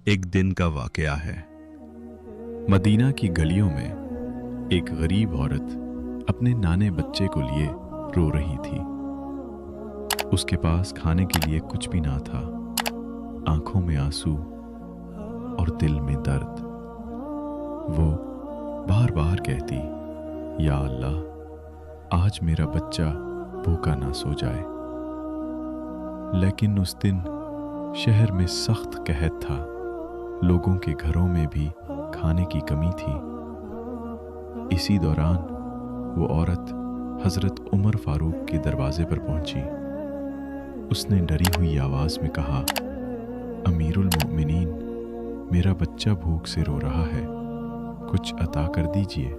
एक दिन का वाकया है। मदीना की गलियों में एक गरीब औरत अपने नाने बच्चे को लिए रो रही थी। उसके पास खाने के लिए कुछ भी ना था। आंखों में आंसू और दिल में दर्द। वो बार बार कहती, या अल्लाह, आज मेरा बच्चा भूखा ना सो जाए। लेकिन उस दिन शहर में सख्त कहत था। लोगों के घरों में भी खाने की कमी थी। इसी दौरान वो औरत हजरत उमर फारूक के दरवाजे पर पहुंची। उसने डरी हुई आवाज में कहा, अमीरुल मोमिनीन, मेरा बच्चा भूख से रो रहा है, कुछ अता कर दीजिए।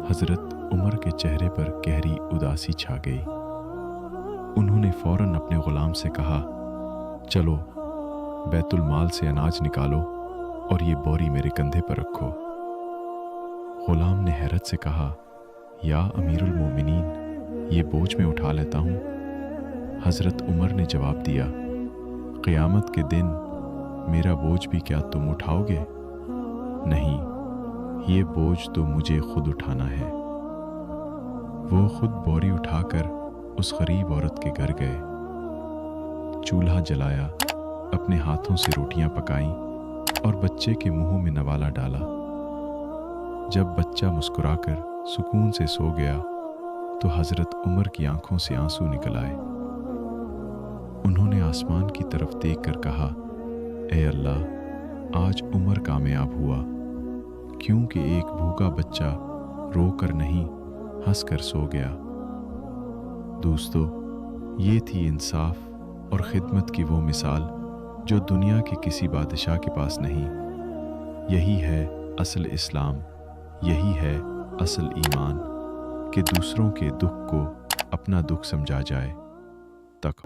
हजरत उमर के चेहरे पर गहरी उदासी छा गई। उन्होंने फौरन अपने गुलाम से कहा, चलो बैतुल माल से अनाज निकालो और ये बोरी मेरे कंधे पर रखो। गुलाम ने हैरत से कहा, या अमीरुल मोमिनीन, ये बोझ में उठा लेता हूँ। हजरत उमर ने जवाब दिया, क़यामत के दिन मेरा बोझ भी क्या तुम उठाओगे? नहीं, ये बोझ तो मुझे खुद उठाना है। वो खुद बोरी उठाकर उस गरीब औरत के घर गए। चूल्हा जलाया, अपने हाथों से रोटियां पकाईं और बच्चे के मुंह में नवाला डाला। जब बच्चा मुस्कुराकर सुकून से सो गया तो हजरत उमर की आंखों से आंसू निकल आए। उन्होंने आसमान की तरफ देखकर कहा, ए अल्लाह, आज उमर कामयाब हुआ, क्योंकि एक भूखा बच्चा रोकर नहीं हंसकर सो गया। दोस्तों, ये थी इंसाफ और खिदमत की वो मिसाल जो दुनिया के किसी बादशाह के पास नहीं। यही है असल इस्लाम, यही है असल ईमान, कि दूसरों के दुख को अपना दुख समझा जाए। तक